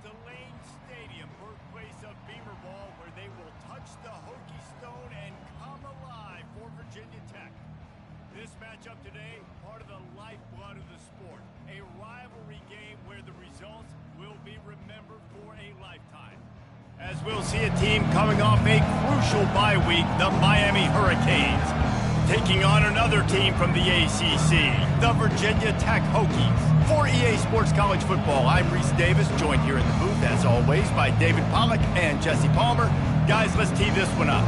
to Lane Stadium, birthplace of Beamer Ball, where they will touch the Hokie Stone and come alive for Virginia Tech. This matchup today, part of the lifeblood of the sport. A rivalry game where the results will be remembered for a lifetime. As we'll see a team coming off a crucial bye week, the Miami Hurricanes, taking on another team from the ACC, the Virginia Tech Hokies. For EA Sports College Football, I'm Reese Davis, joined here in the booth, as always, by David Pollack and Jesse Palmer. Guys, let's tee this one up.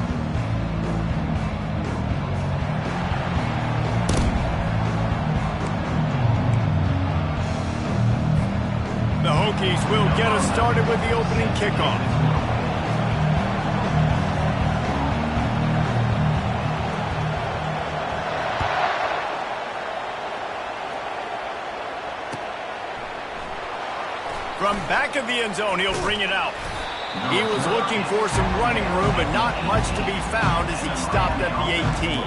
The Hokies will get us started with the opening kickoff. From back of the end zone, he'll bring it out. He was looking for some running room, but not much to be found as he stopped at the 18.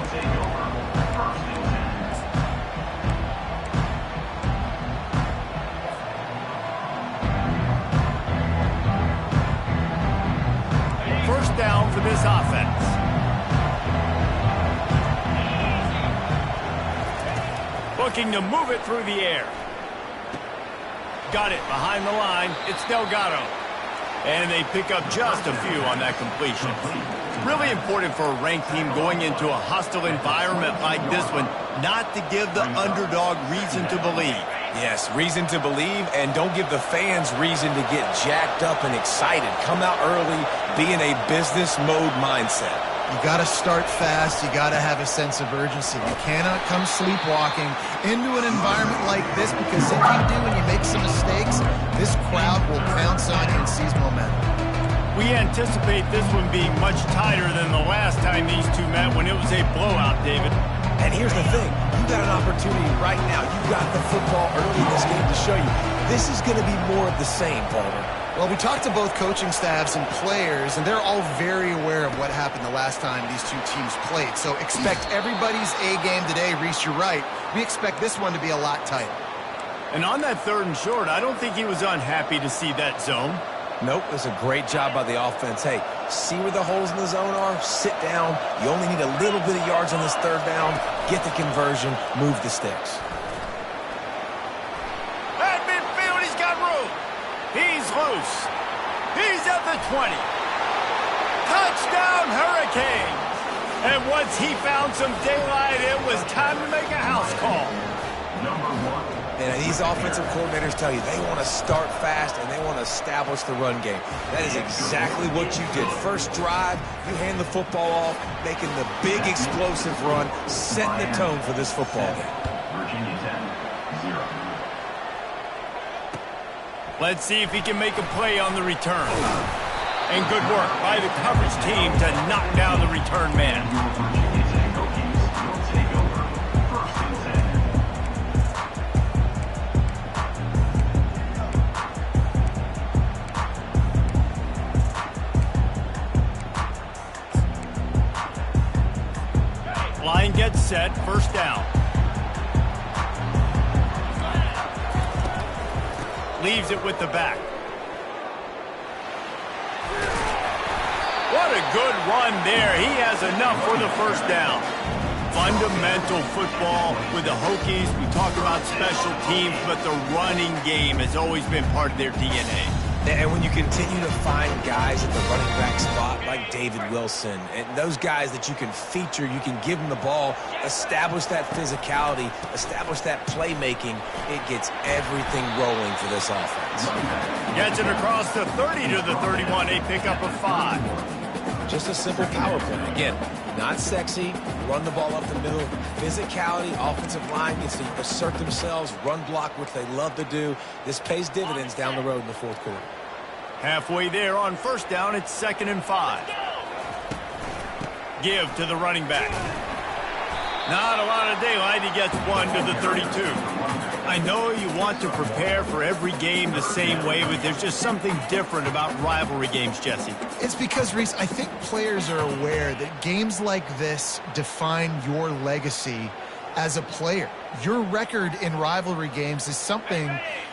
First down for this offense. Looking to move it through the air. Got it behind the line. It's Delgado. And they pick up just a few on that completion. Really important for a ranked team going into a hostile environment like this one, not to give the underdog reason to believe. Yes, reason to believe, and don't give the fans reason to get jacked up and excited. Come out early, be in a business mode mindset. You got to start fast. You got to have a sense of urgency. You cannot come sleepwalking into an environment like this, because if you do and you make some mistakes, this crowd will pounce on you and seize momentum. We anticipate this one being much tighter than the last time these two met when it was a blowout, David. And here's the thing. You got an opportunity right now. You got the football early in this game to show you. This is going to be more of the same, Palmer. Well, we talked to both coaching staffs and players, and they're all very aware of what happened the last time these two teams played. So expect everybody's A game today. Reese, you're right. We expect this one to be a lot tighter. And on that 3rd and short, I don't think he was unhappy to see that zone. Nope, it was a great job by the offense. Hey, see where the holes in the zone are? Sit down. You only need a little bit of yards on this 3rd down. Get the conversion. Move the sticks. At midfield, he's got room. He's loose. He's at the 20. Touchdown, Hurricanes. And once he found some daylight, it was time to make a house call. And these offensive coordinators tell you they want to start fast and they want to establish the run game. That is exactly what you did. First drive, you hand the football off, making the big explosive run, setting the tone for this football game. Let's see if he can make a play on the return. And good work by the coverage team to knock down the return man. Line gets set, first down. Leaves it with the back. What a good run there. He has enough for the first down. Fundamental football with the Hokies. We talk about special teams, but the running game has always been part of their DNA. And when you continue to find guys at the running back spot like David Wilson, and those guys that you can feature, you can give them the ball, establish that physicality, establish that playmaking, it gets everything rolling for this offense. Gets it across the 30 to the 31, a pickup of 5. Just a simple power play. Again, not sexy, run the ball up the middle, physicality, offensive line gets to assert themselves, run block, which they love to do. This pays dividends down the road in the 4th quarter. Halfway there on first down, it's 2nd and 5. Give to the running back. Not a lot of daylight. He gets 1 to the 32. I know you want to prepare for every game the same way, but there's just something different about rivalry games, Jesse. It's because, Reese, I think players are aware that games like this define your legacy as a player. Your record in rivalry games is something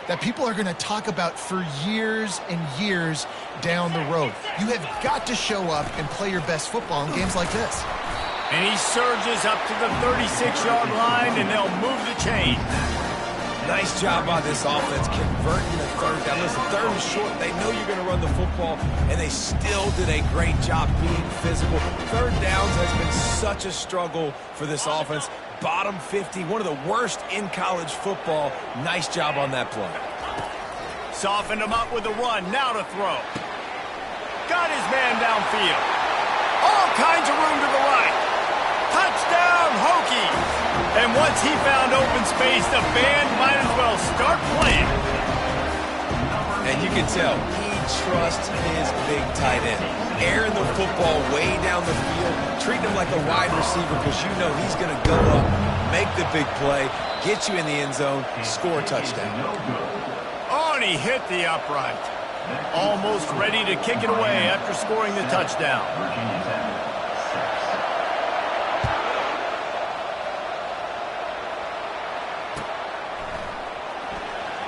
that people are going to talk about for years and years down the road. You have got to show up and play your best football in games like this. And he surges up to the 36-yard line, and they'll move the chain. Nice job by this offense converting the third down. Listen, third and short, they know you're going to run the football, and they still did a great job being physical. Third downs has been such a struggle for this offense. Bottom 50, one of the worst in college football. Nice job on that play. Softened him up with a run, now to throw. Got his man downfield. All kinds of room to the right. Touchdown, Hokies! And once he found open space, the band might as well start playing. And you can tell he trusts his big tight end. Airing the football way down the field, treating him like a wide receiver because you know he's going to go up, make the big play, get you in the end zone, score a touchdown. Oh, and he hit the upright. Almost ready to kick it away after scoring the touchdown.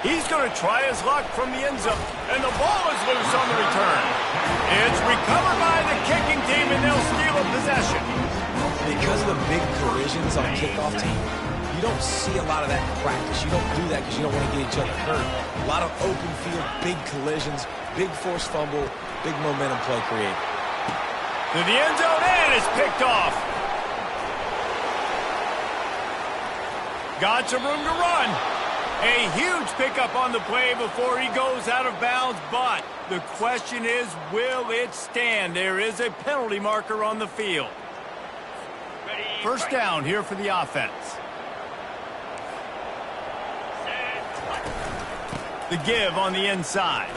He's going to try his luck from the end zone, and the ball is loose on the return. It's recovered by the kicking team, and they'll steal a possession. Because of the big collisions on kickoff team, you don't see a lot of that in practice. You don't do that because you don't want to get each other hurt. A lot of open field, big collisions, big forced fumble, big momentum play created. To the end zone, and it's picked off. Got some room to run. A huge pickup on the play before he goes out of bounds, but the question is, will it stand? There is a penalty marker on the field. First down here for the offense. The give on the inside.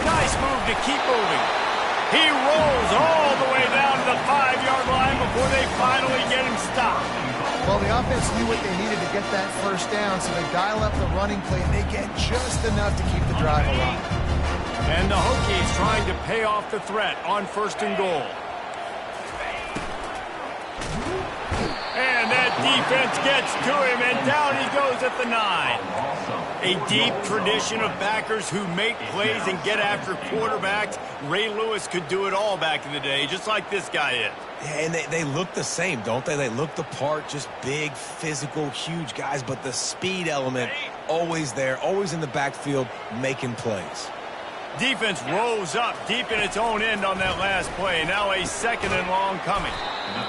Nice move to keep moving. He rolls all the way down to the 5-yard line before they finally get him stopped. Well, the offense knew what they needed to get that first down, so they dial up the running play, and they get just enough to keep the drive alive. And the Hokies trying to pay off the threat on first and goal. And that defense gets to him, and down he goes at the 9. A deep tradition of backers who make plays and get after quarterbacks. Ray Lewis could do it all back in the day, just like this guy is. Yeah, and they look the same, don't they? They look the part, just big, physical, huge guys, but the speed element always there, always in the backfield, making plays. Defense rose up deep in its own end on that last play. Now a second and long coming.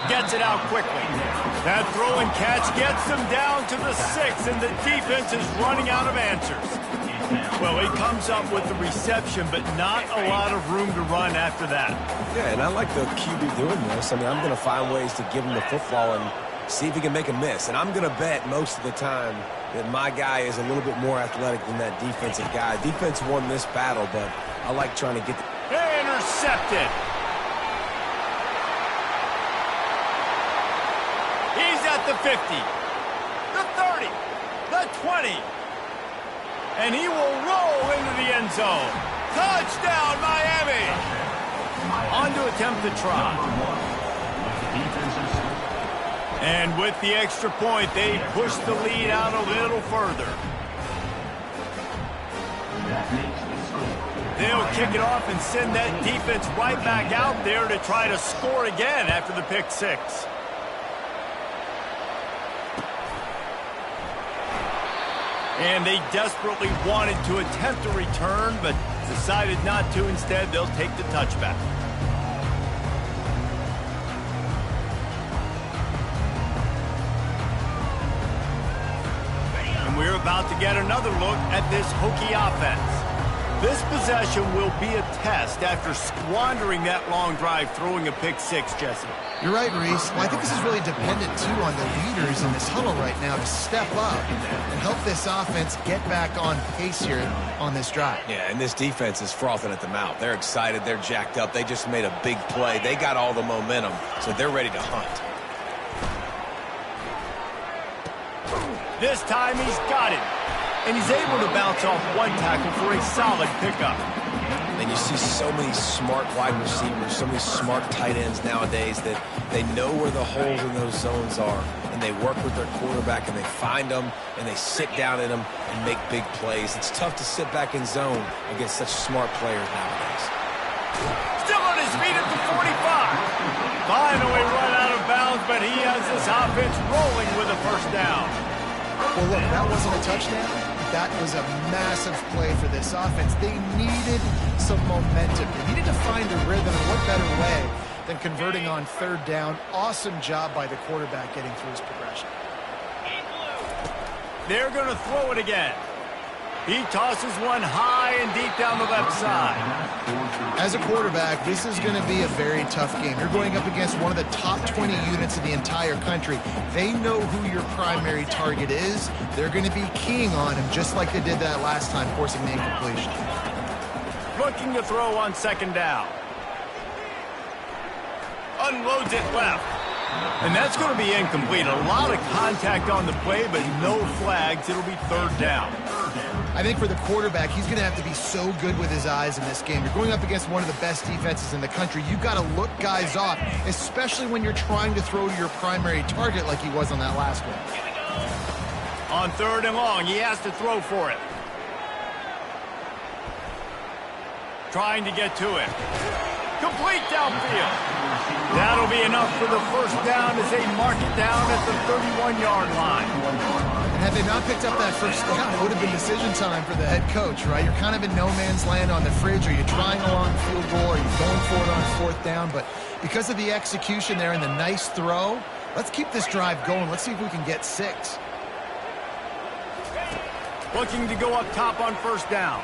Gets it out quickly. That throw and catch gets them down to the 6, and the defense is running out of answers. Well, he comes up with the reception, but not a lot of room to run after that. Yeah, and I like the QB doing this. I mean, I'm going to find ways to give him the football and see if he can make a miss. And I'm going to bet most of the time that my guy is a little bit more athletic than that defensive guy. Defense won this battle, but I like trying to get the... Intercepted. He's at the 50, the 30, the 20. And he will roll into the end zone. Touchdown, Miami! On to attempt the try. And with the extra point, they push the lead out a little further. They'll kick it off and send that defense right back out there to try to score again after the pick 6. And they desperately wanted to attempt a return, but decided not to. Instead, they'll take the touchback. And we're about to get another look at this Hokie offense. This possession will be a test after squandering that long drive, throwing a pick 6, Jesse. You're right, Reese. Well, I think this is really dependent, too, on the leaders in this huddle right now to step up and help this offense get back on pace here on this drive. Yeah, and this defense is frothing at the mouth. They're excited. They're jacked up. They just made a big play. They got all the momentum, so they're ready to hunt. This time he's got it. And he's able to bounce off one tackle for a solid pickup. And you see so many smart wide receivers, so many smart tight ends nowadays that they know where the holes in those zones are, and they work with their quarterback, and they find them, and they sit down in them and make big plays. It's tough to sit back in zone against such smart players nowadays. Still on his feet at the 45. Finally run out of bounds, but he has this offense rolling with a first down. Well, look, that wasn't a touchdown. That was a massive play for this offense. They needed some momentum. They needed to find a rhythm, and what better way than converting on third down. Awesome job by the quarterback getting through his progression. They're going to throw it again. He tosses one high and deep down the left side. As a quarterback, this is going to be a very tough game. You're going up against one of the top 20 units in the entire country. They know who your primary target is. They're going to be keying on him just like they did that last time, forcing the incompletion. Looking to throw on second down. Unloads it left. And that's going to be incomplete. A lot of contact on the play, but no flags. It'll be third down. I think for the quarterback, he's going to have to be so good with his eyes in this game. You're going up against one of the best defenses in the country. You've got to look guys off, especially when you're trying to throw to your primary target like he was on that last one. On third and long, he has to throw for it. Trying to get to it. Complete downfield. That'll be enough for the first down as they mark it down at the 31-yard line. And had they not picked up that first down, it would have been decision time for the head coach, right? You're kind of in no man's land on the fridge. Are you trying a long field goal? Are you going for it on fourth down? But because of the execution there and the nice throw, let's keep this drive going. Let's see if we can get 6. Looking to go up top on first down.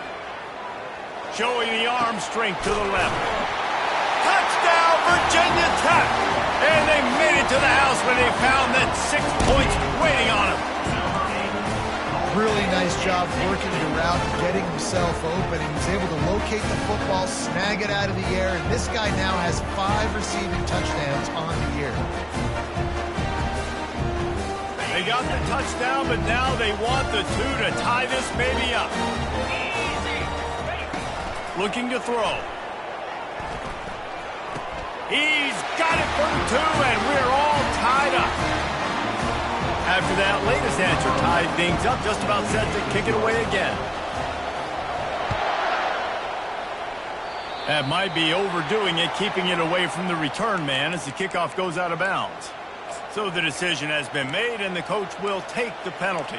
Showing the arm strength to the left. Touchdown, Virginia Tech! And they made it to the house when they found that 6 points waiting on them. Really nice job working the route, getting himself open, and he's able to locate the football, snag it out of the air, and this guy now has 5 receiving touchdowns on the year. They got the touchdown, but now they want the 2 to tie this baby up. Looking to throw. He's got it for the 2, and we're all tied up. After that latest answer tied things up, just about set to kick it away again. That might be overdoing it, keeping it away from the return man as the kickoff goes out of bounds. So the decision has been made, and the coach will take the penalty.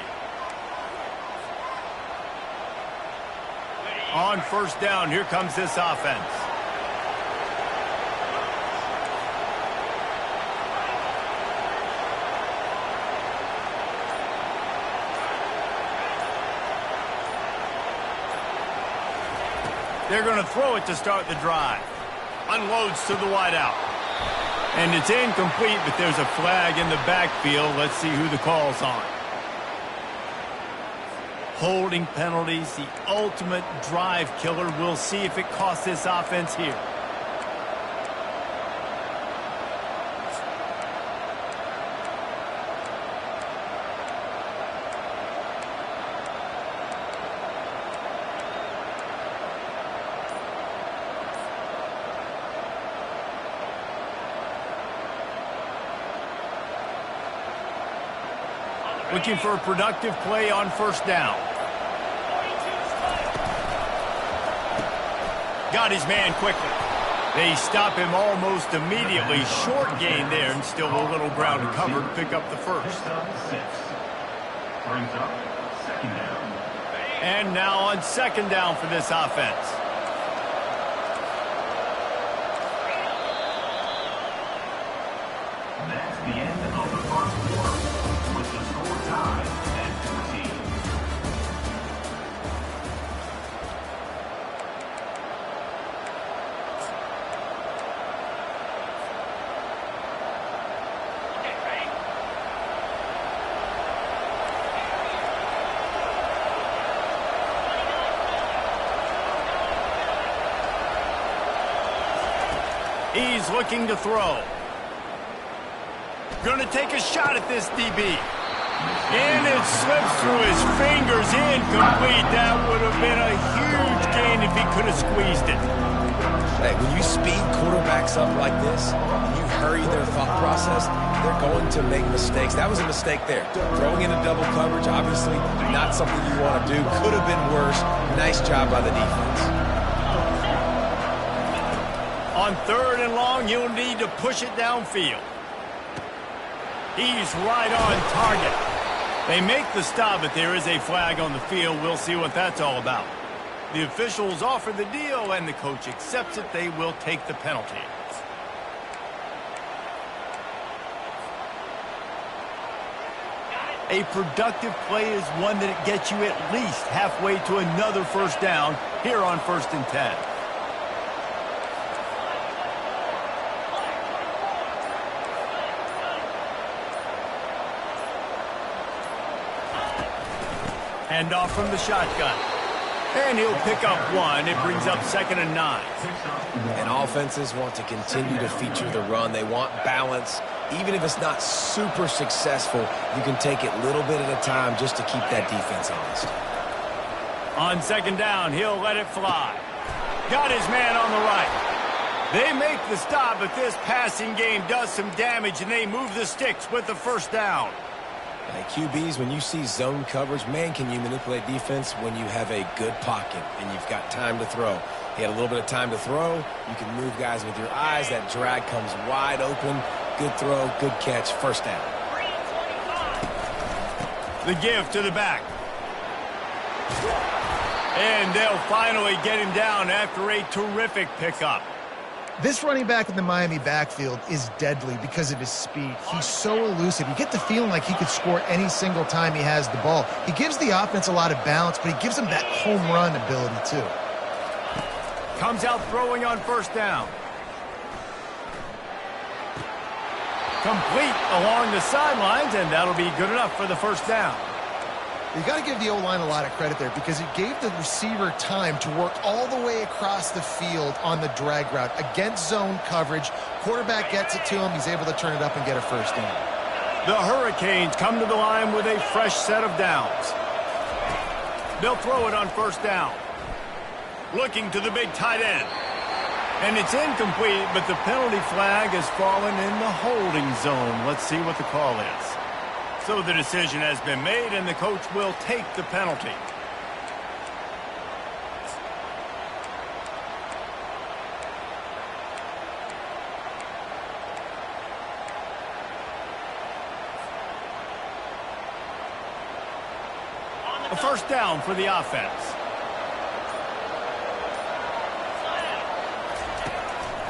On first down, here comes this offense. They're going to throw it to start the drive. Unloads to the wideout. And it's incomplete, but there's a flag in the backfield. Let's see who the call's on. Holding penalties, the ultimate drive killer. We'll see if it costs this offense here. Looking for a productive play on first down. Got his man quickly. They stop him almost immediately. Short gain there, and still a little ground to cover to pick up the first. And now on second down for this offense. That's the end of the first quarter, with the score tied at 14. He's looking to throw. Going to take a shot at this DB. And it slips through his fingers, incomplete. That would have been a huge gain if if he could have squeezed it. Hey, when you speed quarterbacks up like this, and you hurry their thought process, they're going to make mistakes. That was a mistake there. Throwing into double coverage, obviously not something you want to do. Could have been worse. Nice job by the defense. On 3rd and long, you'll need to push it downfield. He's right on target. They make the stop, but there is a flag on the field. We'll see what that's all about. The officials offer the deal, and the coach accepts it. They will take the penalty. A productive play is one that gets you at least halfway to another first down here on 1st and 10. Hand off from the shotgun. And he'll pick up 1. It brings up 2nd and 9. And offenses want to continue to feature the run. They want balance. Even if it's not super successful, you can take it little bit at a time just to keep that defense honest. On 2nd down, he'll let it fly. Got his man on the right. They make the stop, but this passing game does some damage, and they move the sticks with the first down. Hey, QBs, when you see zone coverage, man, can you manipulate defense when you have a good pocket and you've got time to throw. He had a little bit of time to throw. You can move guys with your eyes. That drag comes wide open. Good throw, good catch, first down. The give to the back. And they'll finally get him down after a terrific pickup. This running back in the Miami backfield is deadly because of his speed. He's so elusive. You get the feeling like he could score any single time he has the ball. He gives the offense a lot of balance, but he gives them that home run ability too. Comes out throwing on 1st down. Complete along the sidelines, and that'll be good enough for the first down. You got to give the O-line a lot of credit there because it gave the receiver time to work all the way across the field on the drag route against zone coverage. Quarterback gets it to him. He's able to turn it up and get a first down. The Hurricanes come to the line with a fresh set of downs. They'll throw it on 1st down. Looking to the big tight end. And it's incomplete, but the penalty flag has fallen in the holding zone. Let's see what the call is. So the decision has been made, and the coach will take the penalty. A first down for the offense.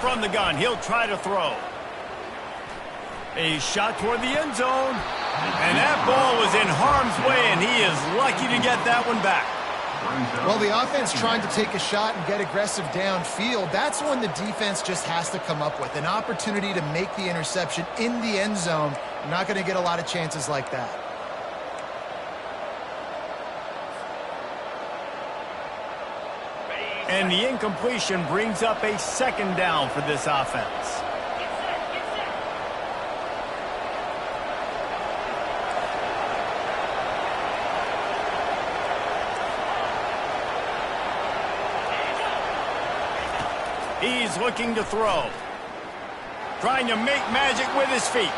From the gun, he'll try to throw. A shot toward the end zone. And that ball was in harm's way, and he is lucky to get that one back. Well, the offense trying to take a shot and get aggressive downfield, that's when the defense just has to come up with an opportunity to make the interception in the end zone. You're not going to get a lot of chances like that. And the incompletion brings up a 2nd down for this offense. He's looking to throw. Trying to make magic with his feet.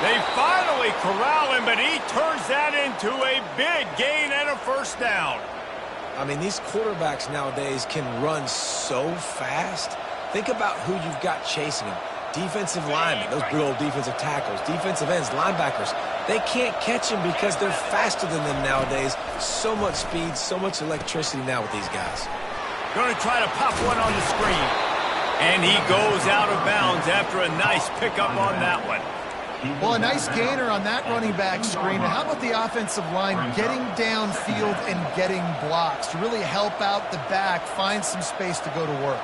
They finally corral him, but he turns that into a big gain and a first down. I mean, these quarterbacks nowadays can run so fast. Think about who you've got chasing them. Defensive linemen, those big old defensive tackles, defensive ends, linebackers. They can't catch him because they're faster than them nowadays. So much speed, so much electricity now with these guys. Going to try to pop one on the screen. And he goes out of bounds after a nice pickup on that one. Well, a nice gainer on that running back screen. And how about the offensive line getting downfield and getting blocks to really help out the back, find some space to go to work?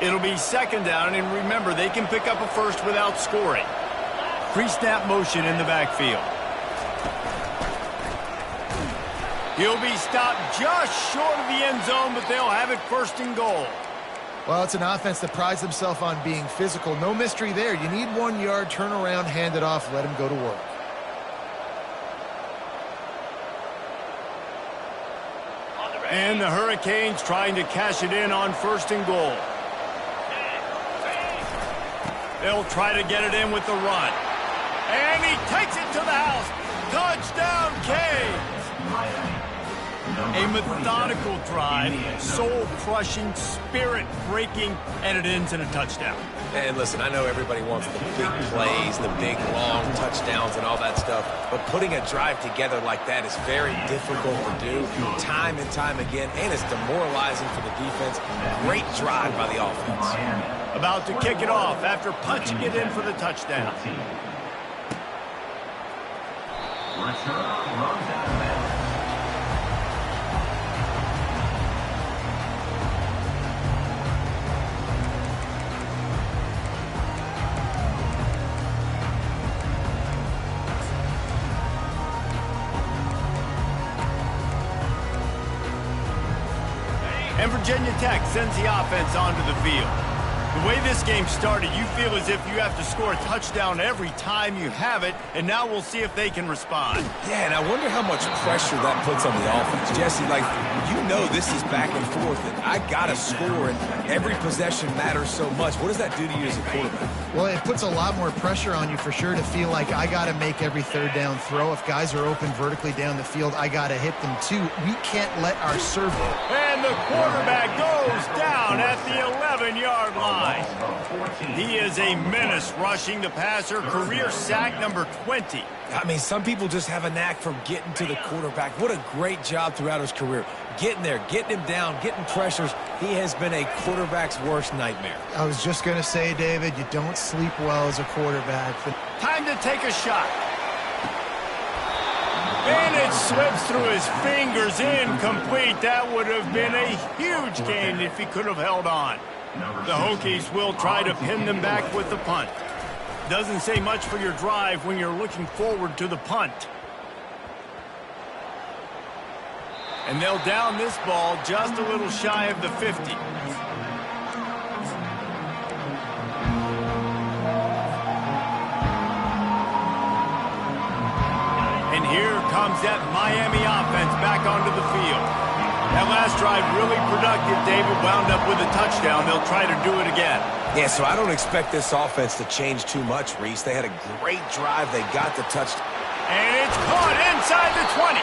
It'll be 2nd down, and remember, they can pick up a first without scoring. Pre-snap motion in the backfield. He'll be stopped just short of the end zone, but they'll have it 1st and goal. Well, it's an offense that prides themselves on being physical. No mystery there. You need 1 yard, turn around, hand it off, let him go to work. And the Hurricanes trying to cash it in on 1st and goal. They'll try to get it in with the run. And he takes it to the house. Touchdown, Canes! A methodical drive, soul-crushing, spirit-breaking, and it ends in a touchdown. And listen, I know everybody wants the big plays, the big, long touchdowns and all that stuff, but putting a drive together like that is very difficult to do time and time again, and it's demoralizing for the defense. Great drive by the offense. About to kick it off after punching it in for the touchdown. And Virginia Tech sends the offense onto the field. The way this game started, you feel as if you have to score a touchdown every time you have it, and now we'll see if they can respond. Yeah, and I wonder how much pressure that puts on the offense. Jesse, like, you know this is back and forth, and I got to score, and every possession matters so much. What does that do to you as a quarterback? Well, it puts a lot more pressure on you for sure to feel like I got to make every third down throw. If guys are open vertically down the field, I got to hit them too. We can't let our serve. And the quarterback goes down at the 11-yard line. He is a menace rushing the passer, career sack number 20. I mean, some people just have a knack for getting to the quarterback. What a great job throughout his career. Getting there, getting him down, getting pressures. He has been a quarterback's worst nightmare. I was just going to say, David, you don't sleep well as a quarterback. Time to take a shot. And it slips through his fingers, incomplete. That would have been a huge gain if he could have held on. The Hokies will try to pin them back with the punt. Doesn't say much for your drive when you're looking forward to the punt. And they'll down this ball just a little shy of the 50. And here comes that Miami offense back onto the field. That last drive really productive. David wound up with a touchdown. They'll try to do it again. Yeah, so I don't expect this offense to change too much, Reese. They had a great drive. They got the touchdown. And it's caught inside the 20.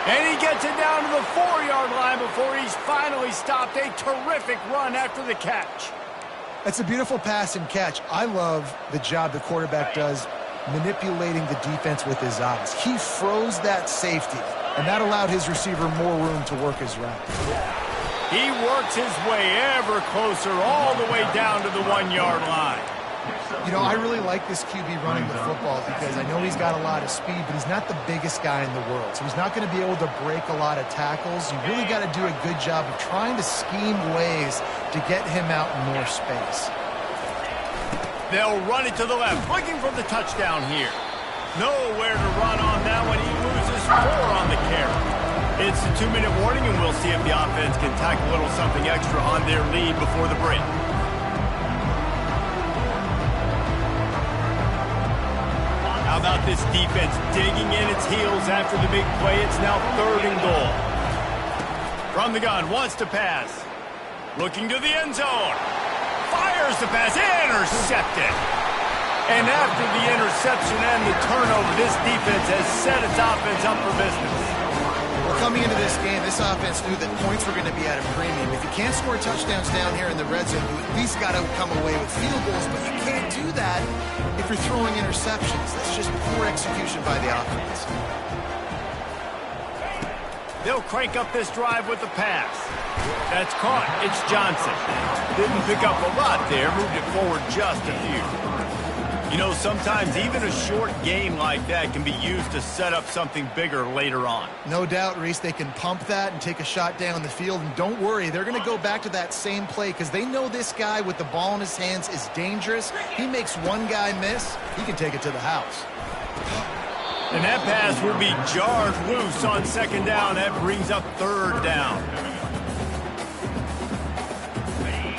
And he gets it down to the 4-yard line before he's finally stopped. A terrific run after the catch. That's a beautiful pass and catch. I love the job the quarterback does manipulating the defense with his eyes. He froze that safety, and that allowed his receiver more room to work his route. He works his way ever closer all the way down to the 1-yard line. You know, I really like this QB running the football because I know he's got a lot of speed, but he's not the biggest guy in the world. So he's not going to be able to break a lot of tackles. You really got to do a good job of trying to scheme ways to get him out in more space. They'll run it to the left, looking for the touchdown here. Nowhere to run on that one. He loses 4 on the carry. It's a 2-minute warning, and we'll see if the offense can tack a little something extra on their lead before the break. How about this defense digging in its heels after the big play? It's now 3rd and goal. From the gun, wants to pass. Looking to the end zone. Fires the pass, intercepted. And after the interception and the turnover, this defense has set its offense up for business. Well, coming into this game, this offense knew that points were going to be at a premium. If you can't score touchdowns down here in the red zone, you at least got to come away with field goals, but you can't do that if you're throwing interceptions. That's just poor execution by the offense. They'll crank up this drive with the pass. That's caught. It's Johnson. Didn't pick up a lot there. Moved it forward just a few. You know, sometimes even a short game like that can be used to set up something bigger later on. No doubt, Reese, they can pump that and take a shot down the field. And don't worry, they're going to go back to that same play because they know this guy with the ball in his hands is dangerous. He makes one guy miss, he can take it to the house. And that pass will be jarred loose on 2nd down. That brings up 3rd down.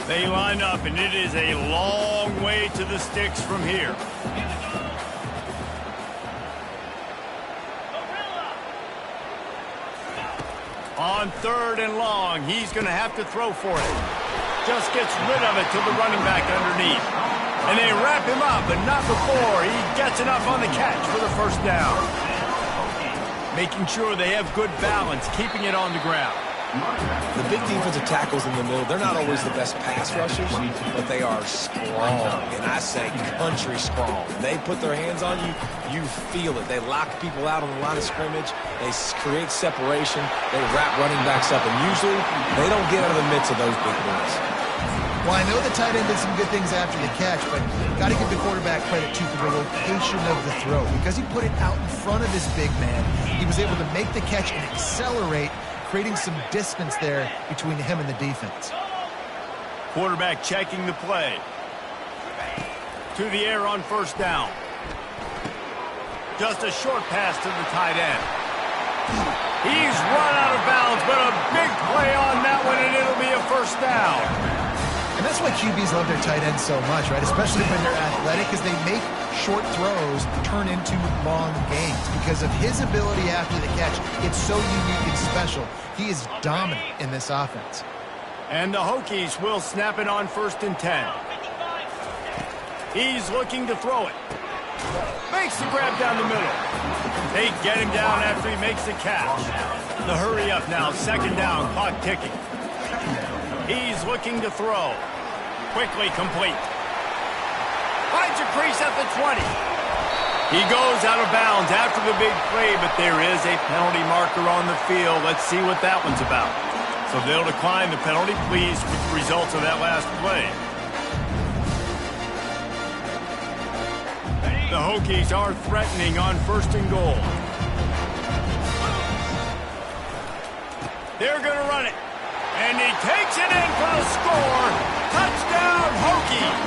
They line up, and it is a long way to the sticks from here. On 3rd and long, he's going to have to throw for it. Just gets rid of it to the running back underneath. And they wrap him up, but not before he gets enough on the catch for the first down. Making sure they have good balance, keeping it on the ground. The big defensive tackles in the middle, they're not always the best pass rushers, but they are strong, and I say country strong. They put their hands on you, you feel it. They lock people out on the line of scrimmage. They create separation. They wrap running backs up, and usually they don't get out of the midst of those big boys. Well, I know the tight end did some good things after the catch, but got to give the quarterback credit, too, for the location of the throw. Because he put it out in front of his big man, he was able to make the catch and accelerate, creating some distance there between him and the defense. Quarterback checking the play. To the air on 1st down. Just a short pass to the tight end. He's run out of bounds, but a big play on that one, and it'll be a 1st down. And that's why QBs love their tight ends so much, right? Especially when they're athletic, because they make short throws turn into long gains. Because of his ability after the catch, it's so unique and special. He is dominant in this offense. And the Hokies will snap it on 1st and 10. He's looking to throw it. Makes the grab down the middle. They get him down after he makes the catch. The hurry up now, 2nd down, clock ticking. He's looking to throw. Quickly complete. Finds a crease at the 20. He goes out of bounds after the big play, but there is a penalty marker on the field. Let's see what that one's about. So they'll decline the penalty, pleased with the results of that last play. The Hokies are threatening on 1st and goal. They're going to run it. And he takes it in for the score. Touchdown, Hokies!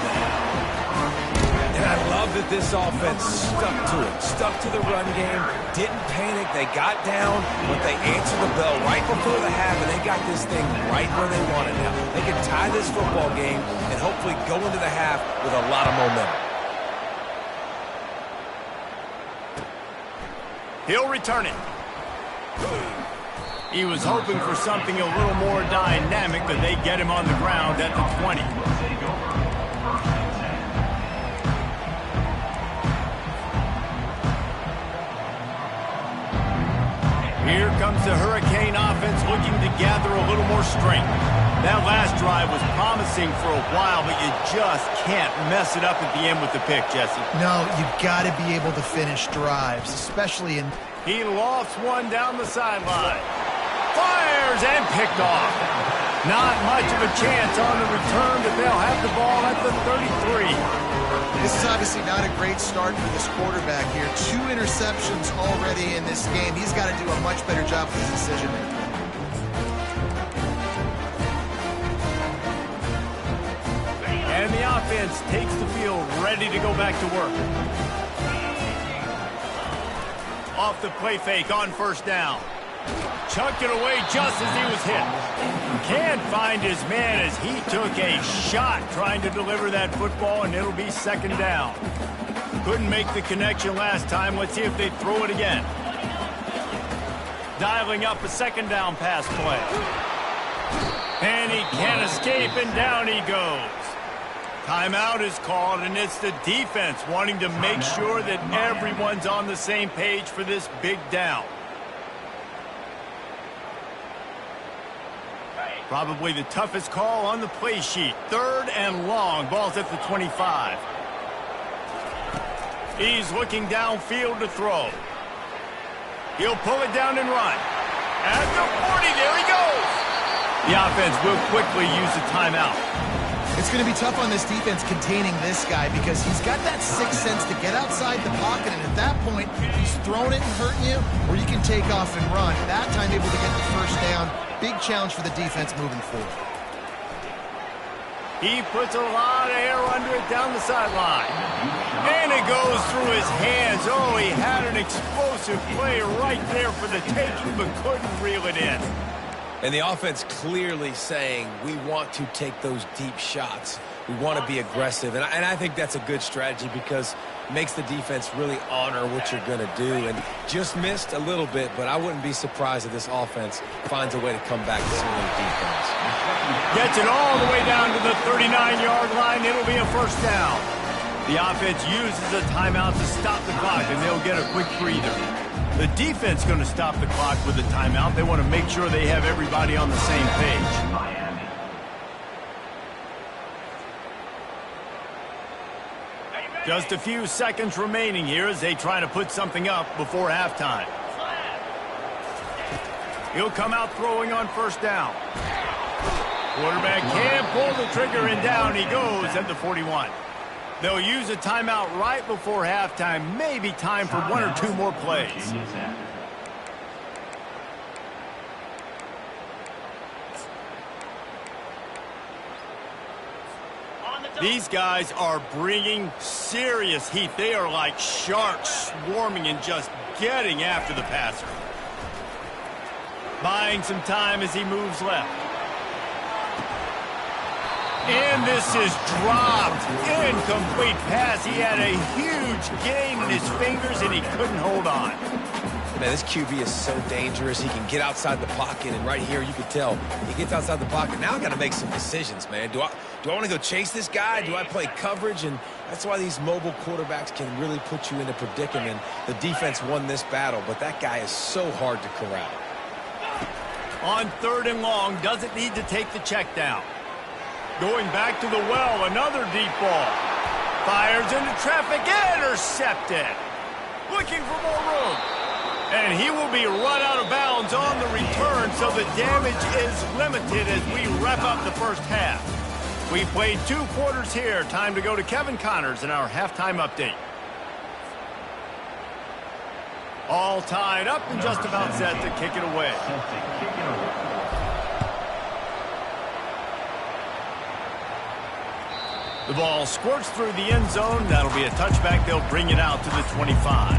And I love that this offense stuck to it, stuck to the run game, didn't panic. They got down, but they answered the bell right before the half, and they got this thing right where they want it now. They can tie this football game and hopefully go into the half with a lot of momentum. He'll return it. He was hoping for something a little more dynamic, but they get him on the ground at the 20. Here comes the Hurricane offense looking to gather a little more strength. That last drive was promising for a while, but you just can't mess it up at the end with the pick, Jesse. No, you've got to be able to finish drives, especially in... He lofts one down the sideline. Fires and picked off. Not much of a chance on the return, but they'll have the ball at the 33. This is obviously not a great start for this quarterback here. 2 interceptions already in this game. He's got to do a much better job with his decision-making. And the offense takes the field, ready to go back to work. Off the play fake on 1st down. Chucked it away just as he was hit. Can't find his man as he took a shot trying to deliver that football, and it'll be 2nd down. Couldn't make the connection last time. Let's see if they throw it again. Dialing up a 2nd down pass play. And he can't escape, and down he goes. Timeout is called, and it's the defense wanting to make sure that everyone's on the same page for this big down. Probably the toughest call on the play sheet. 3rd and long. Ball's at the 25. He's looking downfield to throw. He'll pull it down and run. At the 40, there he goes. The offense will quickly use the timeout. It's going to be tough on this defense containing this guy because he's got that 6th sense to get outside the pocket, and at that point, he's throwing it and hurting you, or you can take off and run. That time able to get the 1st down. Big challenge for the defense moving forward. He puts a lot of air under it down the sideline. And it goes through his hands. Oh, he had an explosive play right there for the taking, but couldn't reel it in. And the offense clearly saying, we want to take those deep shots. We want to be aggressive. And I think that's a good strategy because makes the defense really honor what you're going to do. And just missed a little bit, but I wouldn't be surprised if this offense finds a way to come back to some of the defense. Gets it all the way down to the 39-yard line. It'll be a first down. The offense uses a timeout to stop the clock, and they'll get a quick breather. The defense going to stop the clock with a timeout. They want to make sure they have everybody on the same page. Miami. Just a few seconds remaining here as they try to put something up before halftime. He'll come out throwing on first down. Quarterback can't pull the trigger, and down he goes at the 41. They'll use a timeout right before halftime. Maybe time for one or two more plays. These guys are bringing serious heat. They are like sharks swarming and just getting after the passer. Buying some time as he moves left. And this is dropped. Incomplete pass. He had a huge gain in his fingers, and he couldn't hold on. Man, this QB is so dangerous. He can get outside the pocket, and right here you can tell he gets outside the pocket. Now I got to make some decisions, man. Do I want to go chase this guy? Do I play coverage? And that's why these mobile quarterbacks can really put you in a predicament. The defense won this battle, but that guy is so hard to corral. On 3rd and long, doesn't need to take the check down. Going back to the well, another deep ball. Fires into traffic, intercepted. Looking for more room. And he will be run out of bounds on the return, so the damage is limited as we wrap up the first half. We played 2 quarters here. Time to go to Kevin Connors in our halftime update. All tied up and just about set to kick it away. The ball squirts through the end zone. That'll be a touchback. They'll bring it out to the 25.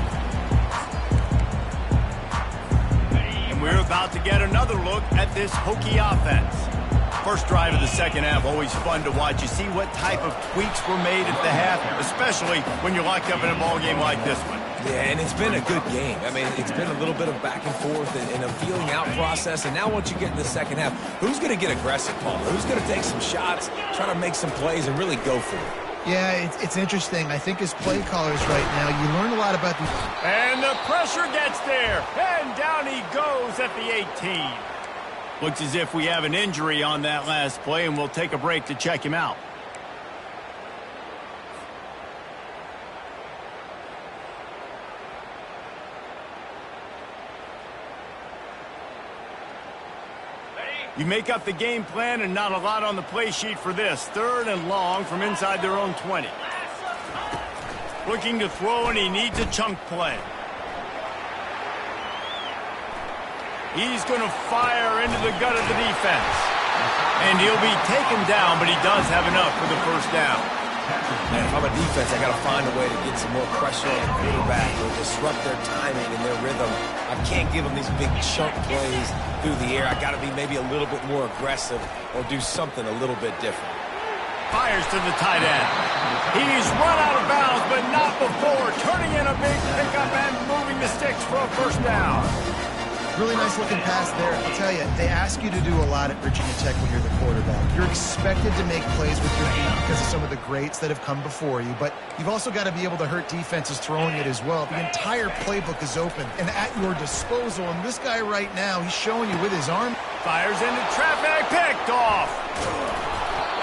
And we're about to get another look at this Hokie offense. First drive of the second half, always fun to watch. You see what type of tweaks were made at the half, especially when you're locked up in a ball game like this one. Yeah, and it's been a good game. I mean, it's been a little bit of back and forth and a feeling out process. And now once you get in the second half, who's going to get aggressive, Paul? Who's going to take some shots, try to make some plays, and really go for it? Yeah, it's interesting. I think as play callers right now, you learn a lot about the... And the pressure gets there. And down he goes at the 18. Looks as if we have an injury on that last play, and we'll take a break to check him out. You make up the game plan and not a lot on the play sheet for this. 3rd and long from inside their own 20. Looking to throw, and he needs a chunk play. He's going to fire into the gut of the defense. And he'll be taken down, but he does have enough for the first down. Man, if I'm a defense, I got to find a way to get some more pressure on the quarterback or disrupt their timing and their rhythm. I can't give them these big chunk plays through the air. I got to be maybe a little bit more aggressive or do something a little bit different. Fires to the tight end. He's run out of bounds, but not before turning in a big pickup and moving the sticks for a first down. Really nice looking pass there. I'll tell you, they ask you to do a lot at Virginia Tech when you're the quarterback. You're expected to make plays with your feet because of some of the greats that have come before you, but you've also got to be able to hurt defenses throwing it as well. The entire playbook is open and at your disposal, and this guy right now, he's showing you with his arm. Fires into traffic, picked off.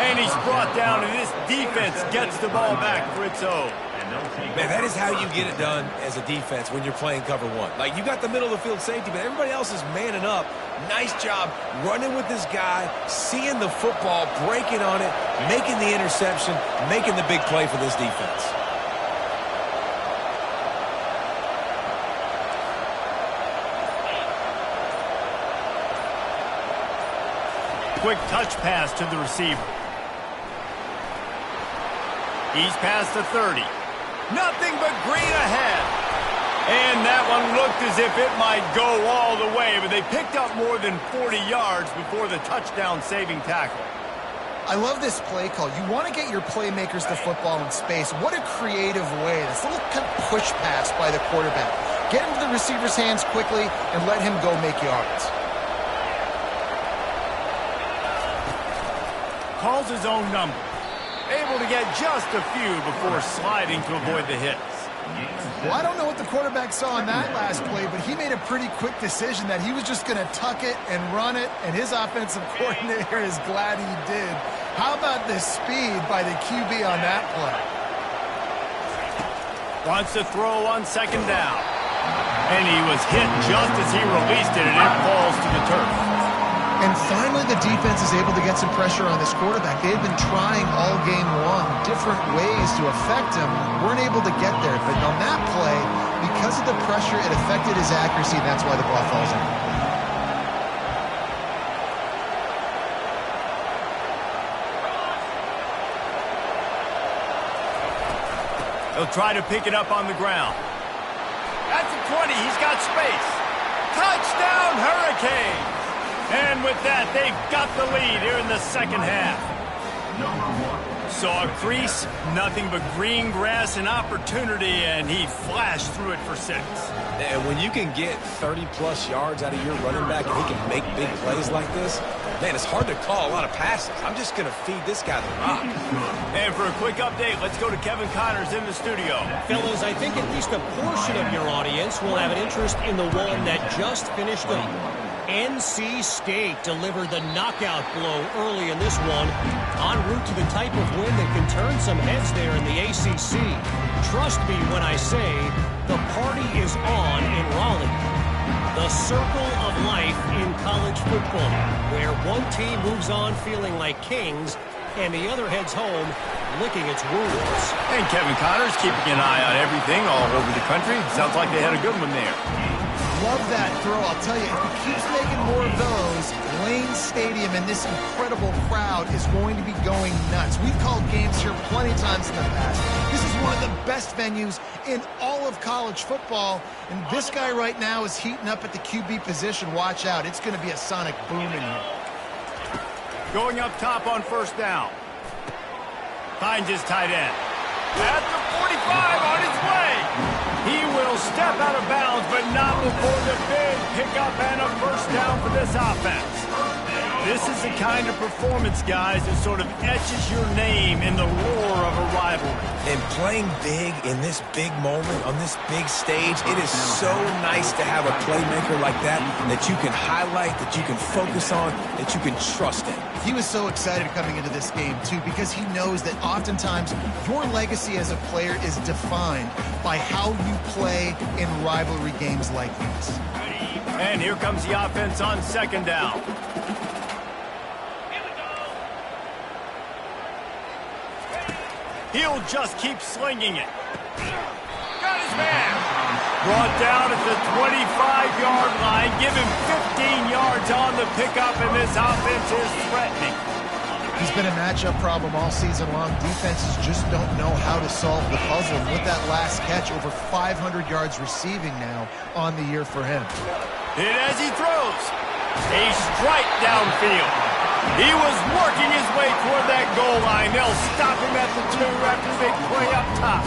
And he's brought down, and this defense gets the ball back for its own. Man, that is how you get it done as a defense when you're playing cover one. Like, you got the middle of the field safety, but everybody else is manning up. Nice job running with this guy, seeing the football, breaking on it, making the interception, making the big play for this defense. Quick touch pass to the receiver. He's past the 30. Nothing but green ahead. And that one looked as if it might go all the way, but they picked up more than 40 yards before the touchdown-saving tackle. I love this play call. You want to get your playmakers the football in space. What a creative way. This little kind of push pass by the quarterback. Get into the receiver's hands quickly and let him go make yards. Calls his own number. Able to get just a few before sliding to avoid the hits. Well, I don't know what the quarterback saw on that last play, but he made a pretty quick decision that he was just going to tuck it and run it, and his offensive coordinator is glad he did. How about the speed by the QB on that play? Wants to throw on second down. And he was hit just as he released it, and it falls to the turf. And finally, the defense is able to get some pressure on this quarterback. They had been trying all game long different ways to affect him. Weren't able to get there. But on that play, because of the pressure, it affected his accuracy, and that's why the ball falls in. He'll try to pick it up on the ground. At the 20, he's got space. Touchdown, Hurricanes! And with that, they've got the lead here in the second half. Saw a crease, nothing but green grass and opportunity, and he flashed through it for 6. And when you can get 30-plus yards out of your running back and he can make big plays like this, man, it's hard to call a lot of passes. I'm just going to feed this guy the rock. And for a quick update, let's go to Kevin Connors in the studio. Fellas, I think at least a portion of your audience will have an interest in the one that just finished up. NC State delivered the knockout blow early in this one, en route to the type of win that can turn some heads there in the ACC. Trust me when I say the party is on in Raleigh. The circle of life in college football, where one team moves on feeling like kings and the other heads home licking its wounds. And Kevin Connors keeping an eye on everything all over the country. Sounds like they had a good one there. Love that throw. I'll tell you, if he keeps making more of those, Lane Stadium and this incredible crowd is going to be going nuts. We've called games here plenty of times in the past. This is one of the best venues in all of college football, and this guy right now is heating up at the QB position. Watch out. It's going to be a sonic boom in here. Going up top on first down. Finds his tight end. At the 45 on his way. He will step out of bounds, but not before the big pickup and a first down for this offense. This is the kind of performance, guys, that sort of etches your name in the roar of a rivalry. And playing big in this big moment, on this big stage, it is so nice to have a playmaker like that you can highlight, that you can focus on, that you can trust in. He was so excited coming into this game, too, because he knows that oftentimes your legacy as a player is defined by how you play in rivalry games like this. And here comes the offense on second down. He'll just keep slinging it. Got his man. Brought down at the 25-yard line. Give him 15 yards on the pickup, and this offense is threatening. He's been a matchup problem all season long. Defenses just don't know how to solve the puzzle. And with that last catch, over 500 yards receiving now on the year for him. Hit as he throws. A strike downfield. He was working his way toward that goal line. They'll stop him at the 2 after the big play up top.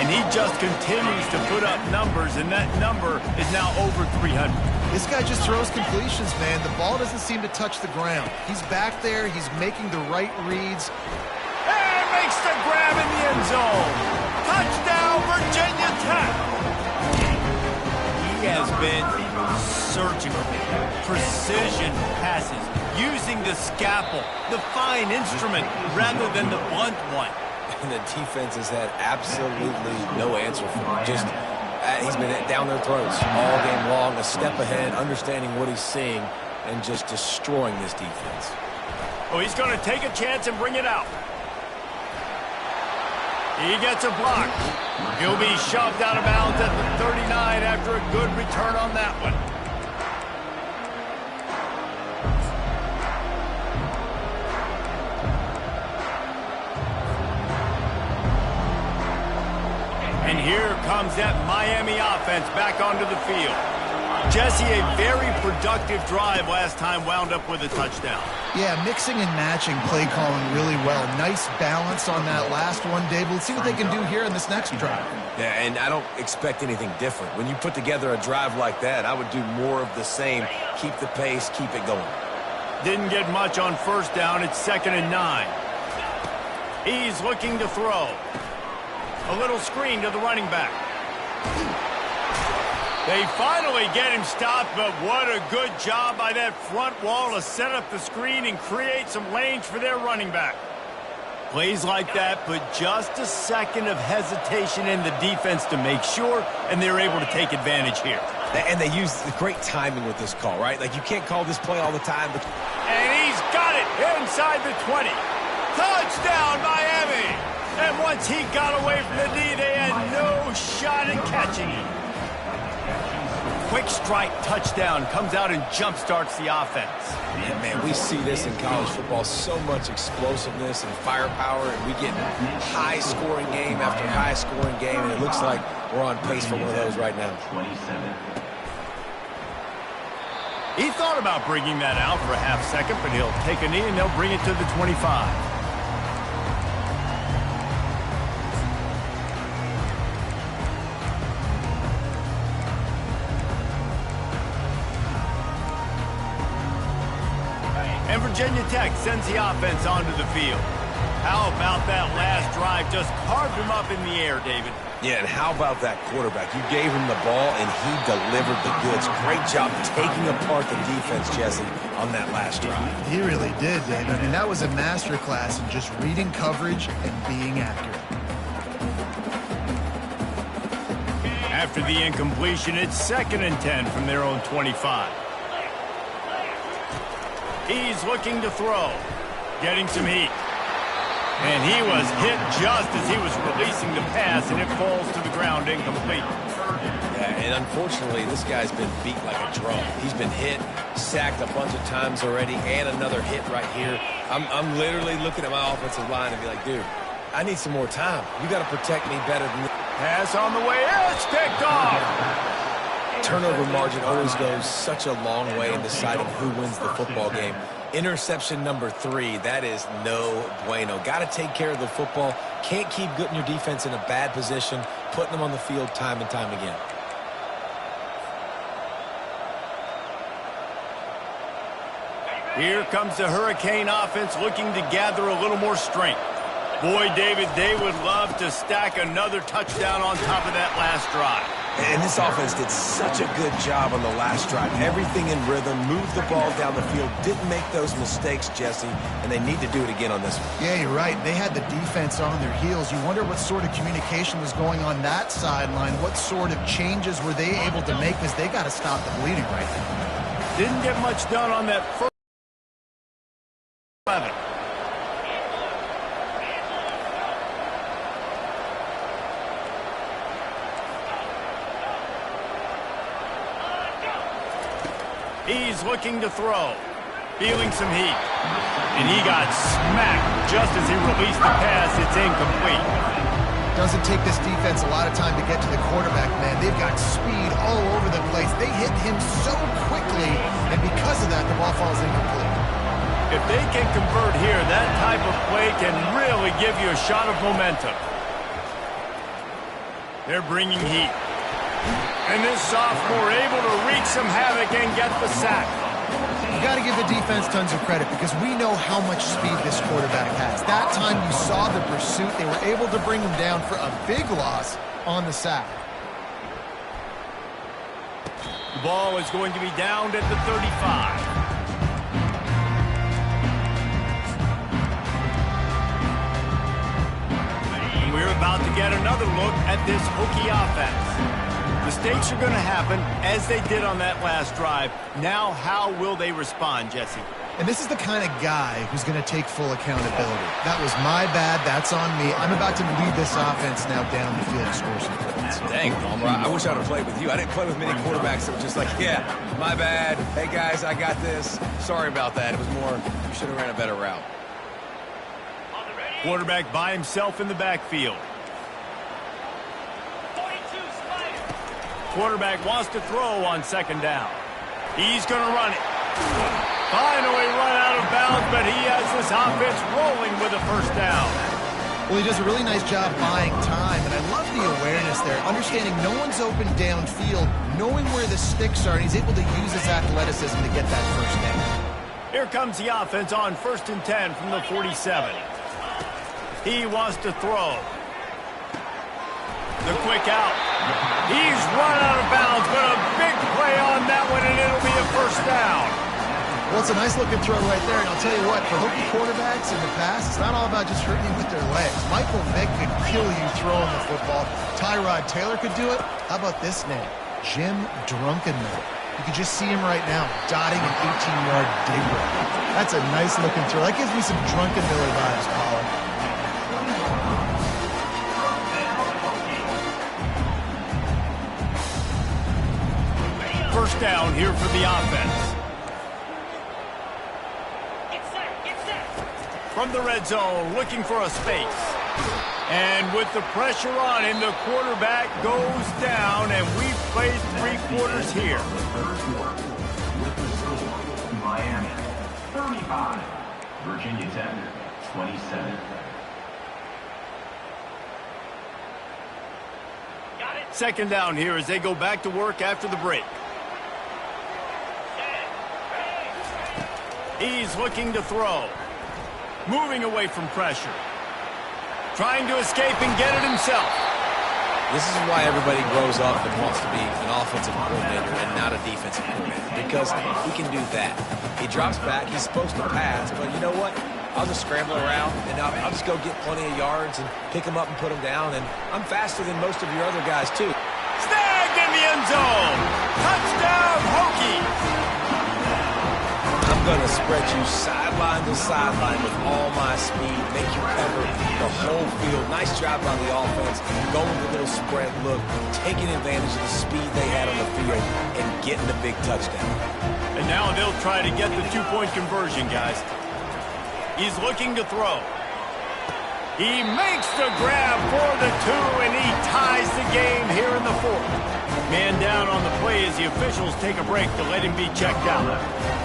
And he just continues to put up numbers, and that number is now over 300. This guy just throws completions, man. The ball doesn't seem to touch the ground. He's back there. He's making the right reads. And makes the grab in the end zone. Touchdown, Virginia Tech. He has been surgical, precision passes, using the scalpel, the fine instrument, rather than the blunt one. And the defense has had absolutely no answer for him. Just, he's been down their throats all game long, a step ahead, understanding what he's seeing, and just destroying this defense. Oh, he's going to take a chance and bring it out. He gets a block. He'll be shoved out of bounds at the 39 after a good return on that one. And here comes that Miami offense back onto the field. Jesse, a very productive drive last time wound up with a touchdown. Yeah, mixing and matching play calling really well. Nice balance on that last one, Dave. Let's see what they can do here in this next drive. Yeah, and I don't expect anything different. When you put together a drive like that, I would do more of the same. Keep the pace, keep it going. Didn't get much on first down. It's 2nd and 9. He's looking to throw. A little screen to the running back. They finally get him stopped, but what a good job by that front wall to set up the screen and create some lanes for their running back. Plays like that put just a second of hesitation in the defense to make sure, and they're able to take advantage here. And they use great timing with this call, right? Like, you can't call this play all the time. But And he's got it inside the 20. Touchdown, Miami! And once he got away from the knee, they had no shot at catching him. Quick strike touchdown comes out and jump-starts the offense. And man, we see this in college football, so much explosiveness and firepower, and we get high-scoring game after high-scoring game, and it looks like we're on pace for one of those right now. 27. He thought about bringing that out for a half second, but he'll take a knee and they'll bring it to the 25. And Virginia Tech sends the offense onto the field. How about that last drive? Just carved him up in the air, David. Yeah, and how about that quarterback? You gave him the ball, and he delivered the goods. Great job taking apart the defense, Jesse, on that last drive. He really did, David. And that was a masterclass in just reading coverage and being accurate. After the incompletion, it's 2nd and 10 from their own 25. He's looking to throw. Getting some heat. And he was hit just as he was releasing the pass, and it falls to the ground incomplete. Yeah, and unfortunately, this guy's been beat like a drum. He's been hit, sacked a bunch of times already, and another hit right here. I'm literally looking at my offensive line and be like, dude, I need some more time. You got to protect me better than this. Pass on the way. It's picked off. Turnover margin always goes such a long way in deciding who wins the football game. Interception number 3, that is no bueno. Got to take care of the football. Can't keep putting your defense in a bad position, putting them on the field time and time again. Here comes the Hurricane offense looking to gather a little more strength. Boy, David, they would love to stack another touchdown on top of that last drive. And this offense did such a good job on the last drive. Everything in rhythm, moved the ball down the field, didn't make those mistakes, Jesse, and they need to do it again on this one. Yeah, you're right. They had the defense on their heels. You wonder what sort of communication was going on that sideline. What sort of changes were they able to make, because they got to stop the bleeding right now. Didn't get much done on that first 11. He's looking to throw. Feeling some heat. And he got smacked just as he released the pass. It's incomplete. Doesn't take this defense a lot of time to get to the quarterback, man. They've got speed all over the place. They hit him so quickly, and because of that, the ball falls incomplete. If they can convert here, that type of play can really give you a shot of momentum. They're bringing heat. And this sophomore able to wreak some havoc and get the sack. You got to give the defense tons of credit, because we know how much speed this quarterback has. That time you saw the pursuit. They were able to bring him down for a big loss on the sack. The ball is going to be downed at the 35. We're about to get another look at this Hokie offense. Mistakes are going to happen, as they did on that last drive. Now, how will they respond, Jesse? And this is the kind of guy who's going to take full accountability. That was my bad. That's on me. I'm about to lead this offense now down the field and score some points. Dang, Palmer, I wish I would have played with you. I didn't play with many quarterbacks that were just like, yeah, my bad. Hey, guys, I got this. Sorry about that. It was more, you should have ran a better route. Quarterback by himself in the backfield. quarterback wants to throw on second down. He's going to run it. Finally run out of bounds, but he has this offense rolling with a first down. Well, he does a really nice job buying time, and I love the awareness there, understanding no one's open downfield, knowing where the sticks are, and he's able to use his athleticism to get that first down. Here comes the offense on 1st and 10 from the 47. He wants to throw. The quick out. He's run out of bounds, but a big play on that one, and it'll be a first down. Well, it's a nice-looking throw right there, and I'll tell you what, for Hokie quarterbacks in the past, it's not all about just hurting you with their legs. Michael Vick could kill you throwing the football. Tyrod Taylor could do it. How about this name? Jim Drunkenmiller. You can just see him right now, dotting an 18-yard dig route. That's a nice-looking throw. That gives me some Drunkenmiller vibes, Paul. First down here for the offense. From the red zone, looking for a space. And with the pressure on him, the quarterback goes down, and we've played 3 quarters here. With the score, Miami 35, Virginia Tech 27. Second down here as they go back to work after the break. He's looking to throw. Moving away from pressure. Trying to escape and get it himself. This is why everybody grows up and wants to be an offensive coordinator and not a defensive coordinator, because he can do that. He drops back, he's supposed to pass, but you know what? I'll just scramble around, and I'll just go get plenty of yards and pick them up and put them down, and I'm faster than most of your other guys, too. Snagged in the end zone! Touchdown, Hokies! I'm going to spread you sideline to sideline with all my speed, make you cover the whole field. Nice job by the offense, going with a little spread look, taking advantage of the speed they had on the field, and getting the big touchdown. And now they'll try to get the 2-point conversion, guys. He's looking to throw. He makes the grab for the 2, and he ties the game here in the 4th. Man down on the play as the officials take a break to let him be checked out.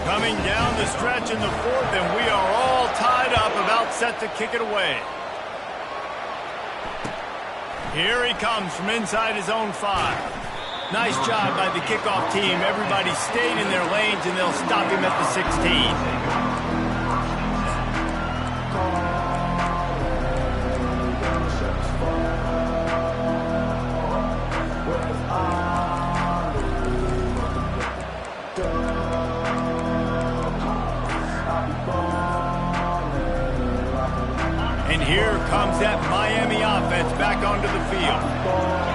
Coming down the stretch in the 4th, and we are all tied up, about set to kick it away. Here he comes from inside his own 5. Nice job by the kickoff team. Everybody stayed in their lanes, and they'll stop him at the 16. And here comes that Miami offense back onto the field.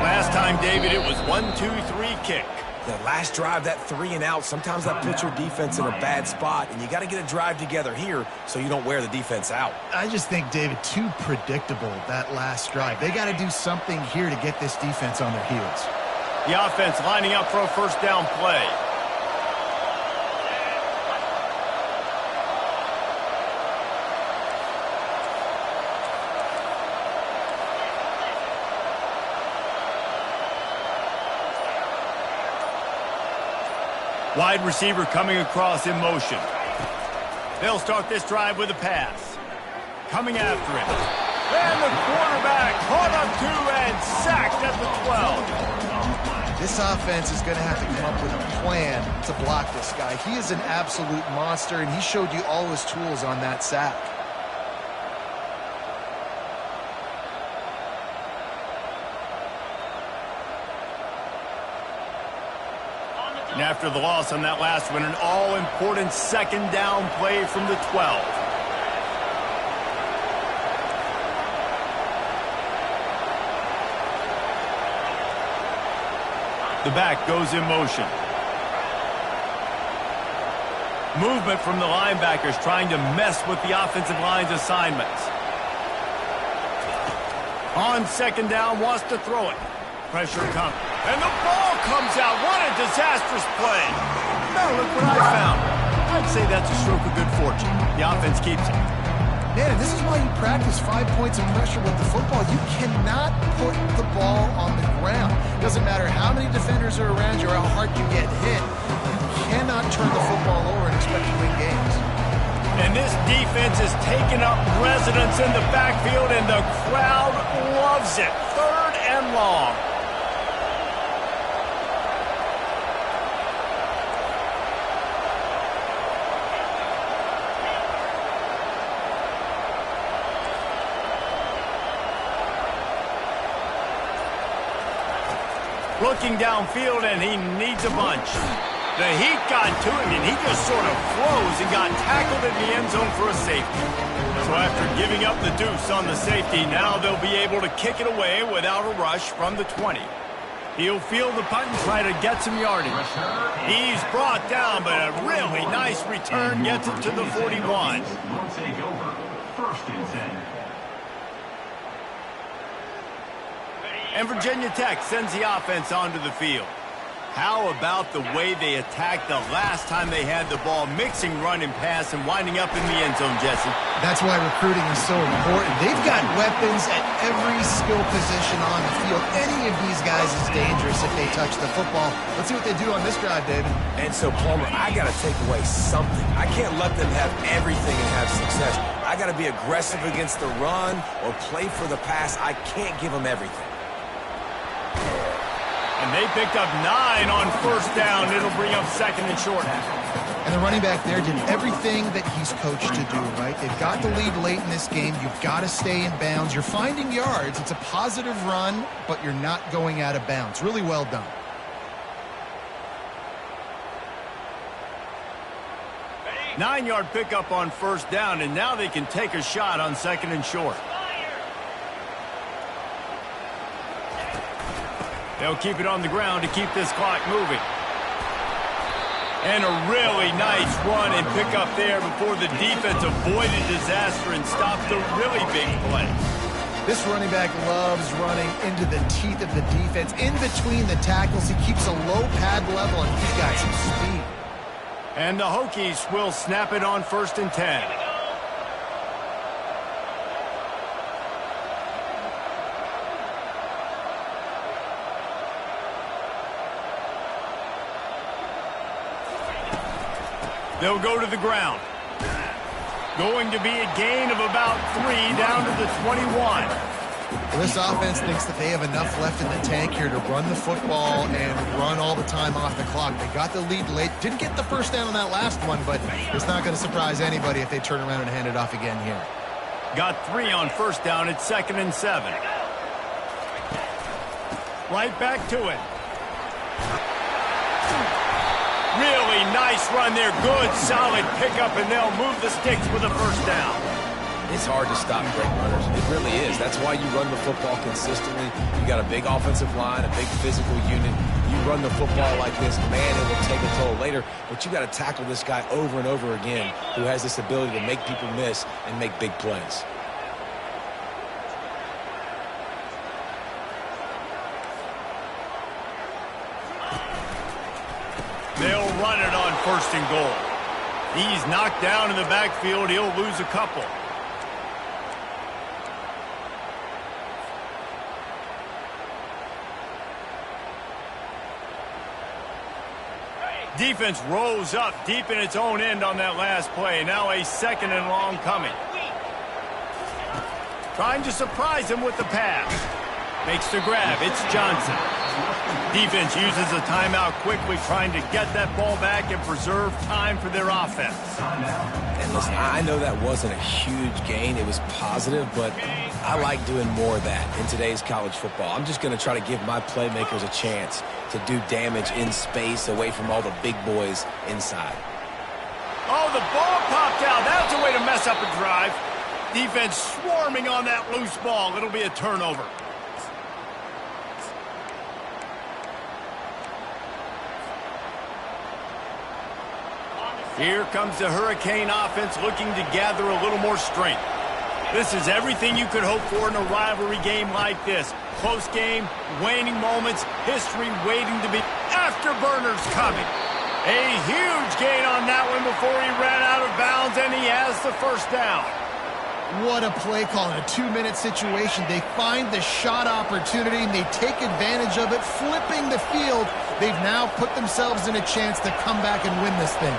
Last time, David, it was 1-2-3 kick. The last drive, that 3 and out, sometimes that puts your defense in a bad spot, and you got to get a drive together here so you don't wear the defense out. I just think, David, too predictable, that last drive. They got to do something here to get this defense on their heels. The offense lining up for a first down play. Wide receiver coming across in motion. They'll start this drive with a pass. Coming after him. And the quarterback caught up to and sacked at the 12. This offense is going to have to come up with a plan to block this guy. He is an absolute monster, and he showed you all his tools on that sack. And after the loss on that last one, an all-important second down play from the 12. The back goes in motion. Movement from the linebackers trying to mess with the offensive line's assignments. On second down, wants to throw it. Pressure comes. And the ball comes out. What a disastrous play. Now look what I found. I'd say that's a stroke of good fortune. The offense keeps it. Man, and this is why you practice 5 points of pressure with the football. You cannot put the ball on the ground. Doesn't matter how many defenders are around you or how hard you get hit, you cannot turn the football over and expect to win games. And this defense is taking up residence in the backfield, and the crowd loves it. 3rd and long. Looking downfield, and he needs a bunch. The heat got to him, and he just sort of froze and got tackled in the end zone for a safety. So after giving up the deuce on the safety, now they'll be able to kick it away without a rush from the 20. He'll field the punt and try to get some yardage. He's brought down, but a really nice return gets it to the 41. Will take over. 1st and 10. And Virginia Tech sends the offense onto the field. How about the way they attacked the last time they had the ball, mixing run and pass and winding up in the end zone, Jesse? That's why recruiting is so important. They've got weapons at every skill position on the field. Any of these guys is dangerous if they touch the football. Let's see what they do on this drive, David. And so, Palmer, I got to take away something. I can't let them have everything and have success. I got to be aggressive against the run or play for the pass. I can't give them everything. And they picked up 9 on 1st down. It'll bring up 2nd and short. And the running back there did everything that he's coached to do, right? They've got the lead late in this game. You've got to stay in bounds. You're finding yards. It's a positive run, but you're not going out of bounds. Really well done. A 9-yard pickup on 1st down, and now they can take a shot on 2nd and short. They'll keep it on the ground to keep this clock moving. And a really nice run and pick up there before the defense avoided disaster and stopped a really big play. This running back loves running into the teeth of the defense. In between the tackles, he keeps a low pad level, and he's got some speed. And the Hokies will snap it on 1st and 10. They'll go to the ground. Going to be a gain of about 3 down to the 21. Well, this offense thinks that they have enough left in the tank here to run the football and run all the time off the clock. They got the lead late. Didn't get the 1st down on that last one, but it's not going to surprise anybody if they turn around and hand it off again here. Got 3 on 1st down. It's 2nd and 7. Right back to it. Really nice run there. Good, solid pickup, and they'll move the sticks with a 1st down. It's hard to stop great runners. It really is. That's why you run the football consistently. You got a big offensive line, a big physical unit. You run the football like this, man, it will take a toll later. But you got to tackle this guy over and over again who has this ability to make people miss and make big plays. They'll run it on 1st and goal. He's knocked down in the backfield. He'll lose a couple. Defense rose up deep in its own end on that last play. Now a 2nd and long coming. Trying to surprise him with the pass. Makes the grab. It's Johnson. Defense uses a timeout quickly, trying to get that ball back and preserve time for their offense. And listen, I know that wasn't a huge gain. It was positive, but I like doing more of that in today's college football. I'm just going to try to give my playmakers a chance to do damage in space away from all the big boys inside. Oh, the ball popped out. That's a way to mess up a drive. Defense swarming on that loose ball. It'll be a turnover. Here comes the Hurricane offense looking to gather a little more strength. This is everything you could hope for in a rivalry game like this. Close game, waning moments, history waiting to be afterburners coming. A huge gain on that one before he ran out of bounds, and he has the 1st down. What a play call in a 2-minute situation. They find the shot opportunity, and they take advantage of it, flipping the field. They've now put themselves in a chance to come back and win this thing.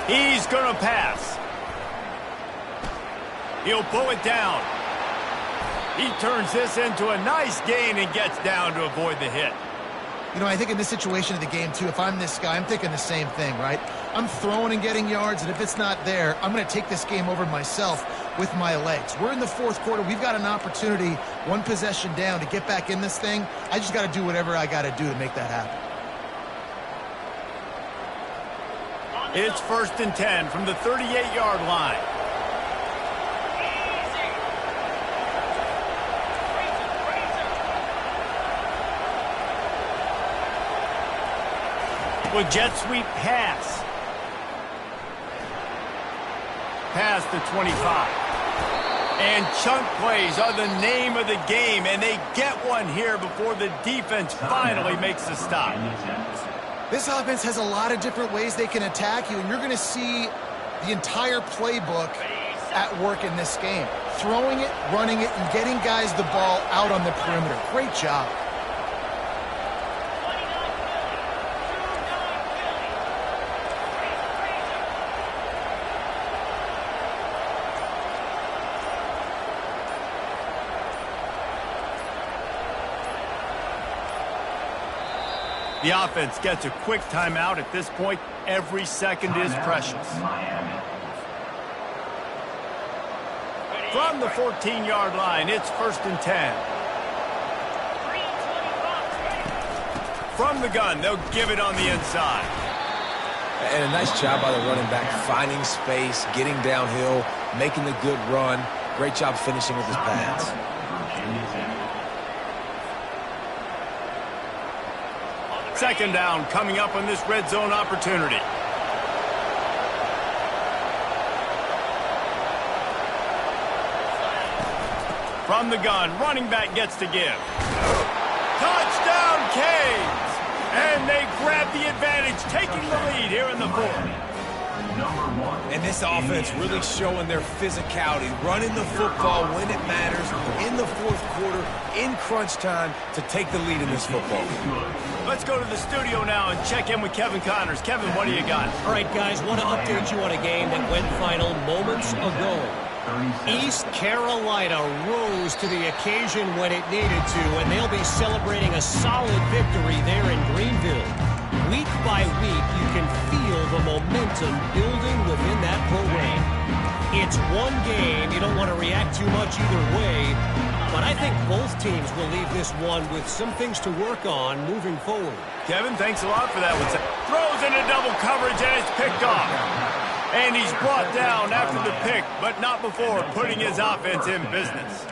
He's going to pass. He'll pull it down. He turns this into a nice gain and gets down to avoid the hit. You know, I think in this situation of the game, too, if I'm this guy, I'm thinking the same thing, right? I'm throwing and getting yards, and if it's not there, I'm going to take this game over myself with my legs. We're in the fourth quarter. We've got an opportunity, one possession down, to get back in this thing. I just got to do whatever I got to do to make that happen. It's 1st and 10 from the 38-yard line. With jet sweep pass. Past the 25. And chunk plays are the name of the game, and they get one here before the defense finally makes the stop. This offense has a lot of different ways they can attack you, and you're going to see the entire playbook at work in this game. Throwing it, running it, and getting guys the ball out on the perimeter. Great job. The offense gets a quick timeout at this point. Every second is precious. From the 14-yard line, it's 1st and 10. From the gun, they'll give it on the inside. And a nice job by the running back, finding space, getting downhill, making the good run. Great job finishing with his pads. 2nd down coming up on this red zone opportunity. From the gun, running back gets to give. Touchdown, Canes! And they grab the advantage, taking the lead here in the fourth. And this offense really showing their physicality, running the football when it matters, in the fourth quarter, in crunch time, to take the lead in this football. Let's go to the studio now and check in with Kevin Connors. Kevin, what do you got? All right, guys, want to update you on a game that went final moments ago. East Carolina rose to the occasion when it needed to, and they'll be celebrating a solid victory there in Greenville. Week by week, you can feel the momentum building within that program. It's one game. You don't want to react too much either way, but I think both teams will leave this one with some things to work on moving forward. Kevin, thanks a lot for that one. Throws into double coverage, and it's picked off. And he's brought down after the pick, but not before putting his offense in business.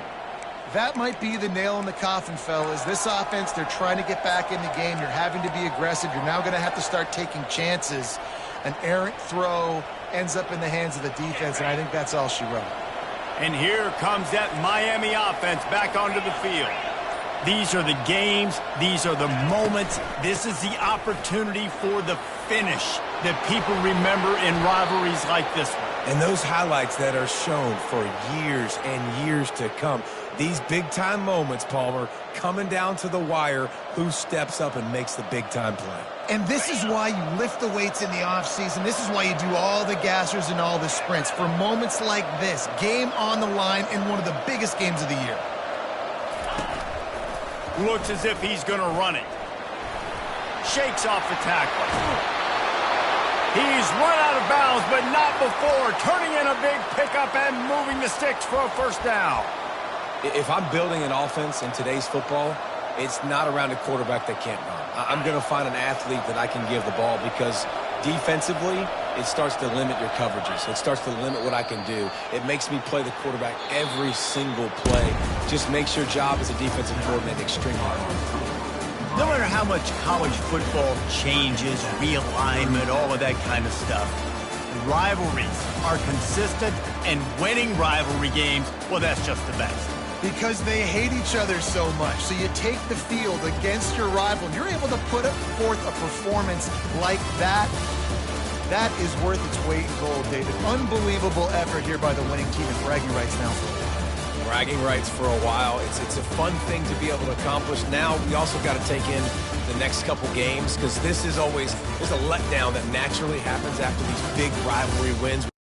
That might be the nail in the coffin, fellas. This offense, they're trying to get back in the game. You're having to be aggressive. You're now going to have to start taking chances. An errant throw ends up in the hands of the defense, and I think that's all she wrote. And here comes that Miami offense back onto the field. These are the games. These are the moments. This is the opportunity for the finish that people remember in rivalries like this one. And those highlights that are shown for years and years to come. These big-time moments, Palmer, coming down to the wire, who steps up and makes the big-time play. And this is why you lift the weights in the offseason. This is why you do all the gassers and all the sprints. For moments like this, game on the line in one of the biggest games of the year. Looks as if he's going to run it. Shakes off the tackle. He's run out of bounds, but not before. Turning in a big pickup and moving the sticks for a first down. If I'm building an offense in today's football, it's not around a quarterback that can't run. I'm going to find an athlete that I can give the ball because defensively, it starts to limit your coverages. It starts to limit what I can do. It makes me play the quarterback every single play. Just makes your job as a defensive coordinator extremely hard. No matter how much college football changes, realignment, all of that kind of stuff, rivalries are consistent, and winning rivalry games, well, that's just the best. because they hate each other so much. So you take the field against your rival, and you're able to put forth a performance like that. That is worth its weight in gold, David. Unbelievable effort here by the winning team, and bragging rights now for a while. Bragging rights for a while. It's a fun thing to be able to accomplish. Now we also got to take in the next couple games, because this is always, there's a letdown that naturally happens after these big rivalry wins.